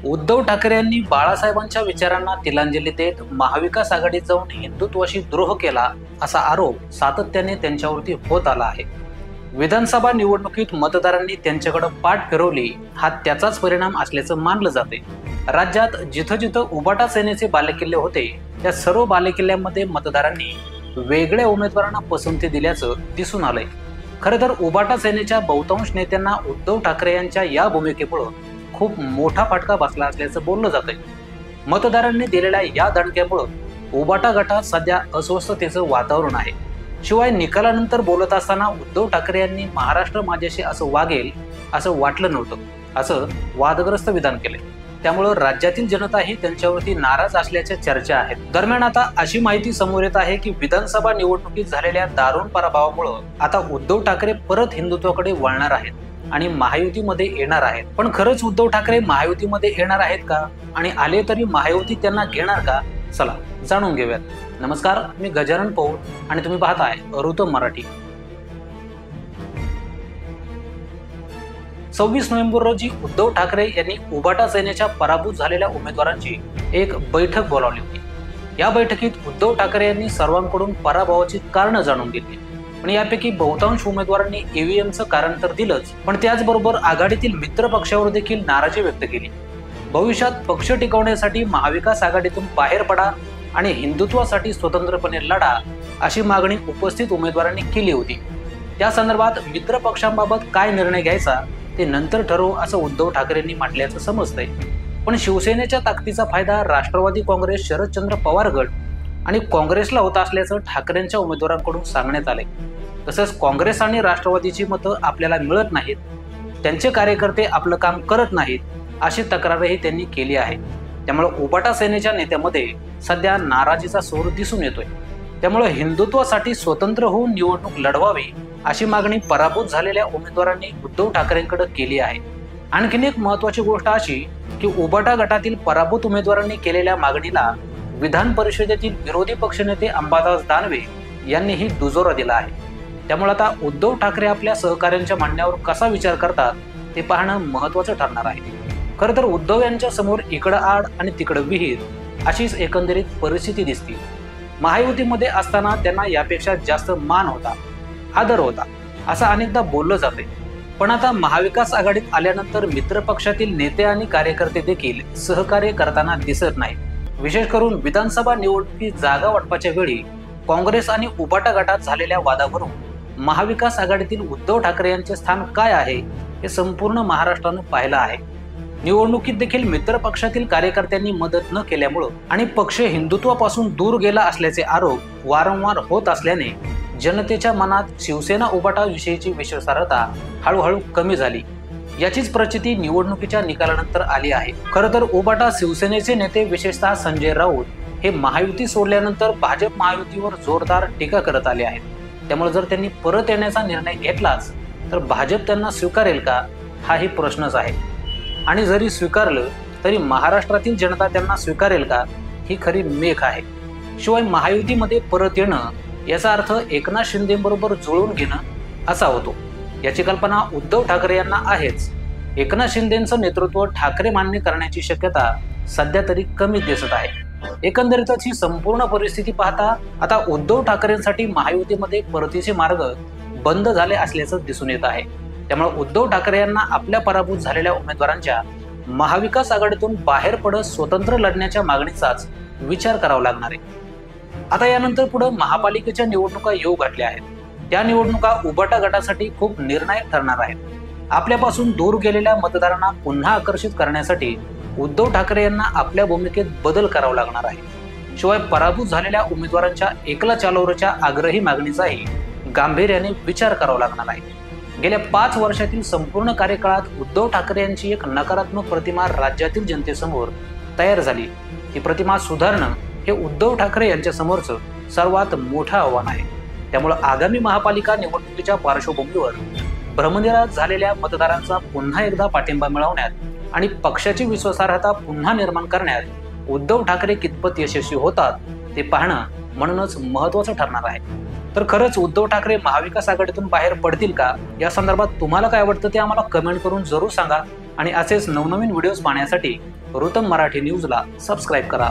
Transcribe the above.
उद्धव ठाकरे यांनी बाळासाहेबांच्या विचारांना तिलांजली देत महाविकास आघाडीत जाऊन हिंदुत्वाशी द्रोह केला असा आरोप सातत्याने त्यांच्यावरती होत आला आहे। विधानसभा निवडणुकीत मतदारांनी त्यांच्याकडे पाठ फिरवली हा त्याचाच परिणाम असल्याचं मानलं जाते। राज्यात जिथं जिथं उबाटा सेनेचे बालेकिल्ले होते त्या सर्व बालेकिल्ल्यांमध्ये मतदारांनी वेगळ्या उमेदवारांना पसंती दिल्याचं दिसून आलंय। खरं तर उबाटा सेनेच्या बहुतांश नेत्यांना उद्धव ठाकरे यांच्या या भूमिकेमुळे खूप मोठा फटका बसला असल्याचं बोललं जातंय। मतदारांनी दिलेल्या या दणक्यामुळे उबाटा गटात सध्या अस्वस्थतेचं वातावरण आहे। शिवाय निकालानंतर बोलत असताना उद्धव ठाकरे यांनी महाराष्ट्र माझ्याशी असं वागेल असं वाटलं नव्हतं असं वादग्रस्त विधान केले। त्यामुळे राज्यातील जनताही त्यांच्यावरती नाराज असल्याच्या चर्चा आहेत। दरम्यान आता अशी माहिती समोर येत आहे की विधानसभा निवडणुकीत झालेल्या दारुण पराभवामुळे आता उद्धव ठाकरे परत हिंदुत्वाकडे वळणार आहेत आणि महायुतीमध्ये येणार आहेत। पण खरंच उद्धव ठाकरे महायुतीमध्ये येणार आहेत का आणि आले तरी महायुती त्यांना घेणार का? चला जाणून घेऊयात। नमस्कार, मी गजानन पौळ आणि तुम्ही पाहताय ऋतम मराठी। 26 नोव्हेंबर रोजी उद्धव ठाकरे यांनी उबाटा सेनेच्या पराभूत झालेल्या उमेदवारांची एक बैठक बोलावली होती। या बैठकीत उद्धव ठाकरे यांनी सर्वांकडून पराभवाची कारणं जाणून घेतली। पण यापैकी बहुतांश उमेदवारांनी ईव्हीएमचं कारण तर दिलंच, पण त्याचबरोबर आघाडीतील मित्र पक्षावर देखील नाराजी व्यक्त केली। भविष्यात पक्ष टिकवण्यासाठी महाविकास आघाडीतून बाहेर पडा आणि हिंदुत्वासाठी स्वतंत्रपणे लढा अशी मागणी उपस्थित उमेदवारांनी केली होती। त्या संदर्भात मित्र पक्षांबाबत काय निर्णय घ्यायचा ते नंतर ठरवू असं उद्धव ठाकरेंनी म्हटल्याचं समजतंय। पण शिवसेनेच्या ताकदीचा फायदा राष्ट्रवादी काँग्रेस, शरदचंद्र पवार गट आणि काँग्रेसला होत असल्याचं ठाकरेंच्या उमेदवारांकडून सांगण्यात आलंय। तसंच काँग्रेस आणि राष्ट्रवादीची मतं आपल्याला मिळत नाहीत, त्यांचे कार्यकर्ते आपलं काम करत नाहीत अशी तक्रारही त्यांनी केली आहे। त्यामुळे उबाटा सेनेच्या नेत्यामध्ये सध्या नाराजीचा सूर दिसून येतोय। त्यामुळे हिंदुत्वासाठी स्वतंत्र होऊन निवडणूक लढवावी अशी मागणी पराभूत झालेल्या उमेदवारांनी उद्धव ठाकरेंकडे केली आहे। आणखीन एक महत्त्वाची गोष्ट अशी की उबाटा गटातील पराभूत उमेदवारांनी केलेल्या मागणीला विधान परिषदेतील विरोधी पक्षनेते अंबादास दानवे यांनीही दुजोरा दिला आहे। त्यामुळे आता उद्धव ठाकरे आपल्या सहकाऱ्यांच्या म्हणण्यावर कसा विचार करतात ते पाहणं महत्त्वाचं ठरणार आहे। खरं तर उद्धव यांच्या समोर इकडं आड आणि तिकडं विहीर अशीच एकंदरीत परिस्थिती दिसते। महायुतीमध्ये असताना त्यांना यापेक्षा जास्त मान होता, आदर होता असं अनेकदा बोललं जाते। पण आता महाविकास आघाडीत आल्यानंतर मित्र पक्षातील नेते आणि कार्यकर्ते देखील सहकार्य करताना दिसत नाहीत। विशेष करून विधानसभा निवडणुकीत जागा वाटपाच्या वेळी काँग्रेस आणि उबाटा गटात झालेल्या वादावरून महाविकास आघाडीतील उद्धव ठाकरे यांचे स्थान काय आहे हे संपूर्ण महाराष्ट्रानं पाहिलं आहे। निवडणुकीत देखील मित्र पक्षातील कार्यकर्त्यांनी मदत न केल्यामुळं आणि पक्ष हिंदुत्वापासून दूर गेला असल्याचे आरोप वारंवार होत असल्याने जनतेच्या मनात शिवसेना उबाटा विषयीची विश्वासार्हता हळूहळू कमी झाली। याचीच प्रचिती निवडणुकीच्या निकालानंतर आली आहे। खरं तर उबाटा शिवसेनेचे नेते विशेषतः संजय राऊत हे महायुती सोडल्यानंतर भाजप महायुतीवर जोरदार टीका करत आले आहेत। त्यामुळे जर त्यांनी परत येण्याचा निर्णय घेतलाच तर भाजप त्यांना स्वीकारेल का हाही प्रश्नच आहे। आणि जरी स्वीकारलं तरी महाराष्ट्रातील जनता त्यांना स्वीकारेल का ही खरी मेख आहे। शिवाय महायुतीमध्ये परत येणं याचा अर्थ एकनाथ शिंदेबरोबर जुळवून घेणं असा होतो। याची कल्पना उद्धव ठाकरे यांना आहेच। एकनाथ शिंदेंचं नेतृत्व ठाकरे मान्य करण्याची शक्यता सध्या तरी कमी दिसत आहे। एकंदरीतच ही संपूर्ण परिस्थिती पाहता आता उद्धव ठाकरेंसाठी महायुतीमध्ये परतीचे मार्ग बंद झाले असल्याचं दिसून येत आहे। त्यामुळे उद्धव ठाकरे यांना आपल्या पराभूत झालेल्या उमेदवारांच्या महाविकास आघाडीतून बाहेर पडत स्वतंत्र लढण्याच्या मागणीचाच विचार करावा लागणार आहे। आता यानंतर पुढे महापालिकेच्या निवडणुका येऊ घातल्या आहेत। त्या निवडणुका उबाटा गटासाठी खूप निर्णायक ठरणार आहेत। आपल्यापासून दूर गेलेल्या मतदारांना पुन्हा आकर्षित करण्यासाठी उद्धव ठाकरे यांना आपल्या भूमिकेत बदल करावा लागणार आहे। शिवाय पराभूत झालेल्या उमेदवारांच्या एकला चालवरच्या आग्रही मागणीचाही गांभीर्याने विचार करावा लागणार आहे। गेल्या 5 वर्षातील संपूर्ण कार्यकाळात उद्धव ठाकरे यांची एक नकारात्मक प्रतिमा राज्यातील जनतेसमोर तयार झाली। ही प्रतिमा सुधारणं हे उद्धव ठाकरे यांच्या समोरचं सर्वात मोठं आव्हान आहे। त्यामुळे आगामी महापालिका निवडणुकीच्या पार्श्वभूमीवर भ्रमनिरास झालेल्या मतदारांचा पुन्हा एकदा पाठिंबा मिळवण्यात आणि पक्षाची विश्वासार्हता पुन्हा निर्माण करण्यात उद्धव ठाकरे कितपत यशस्वी होतात ते पाहणं म्हणूनच महत्त्वाचं ठरणार आहे। तर खरंच उद्धव ठाकरे महाविकास आघाडीतून बाहेर पडतील का या संदर्भात तुम्हाला काय वाटतं ते आम्हाला कमेंट करून जरूर सांगा आणि असेच नवनवीन व्हिडिओज पाहण्यासाठी रुतम मराठी न्यूजला सबस्क्राईब करा.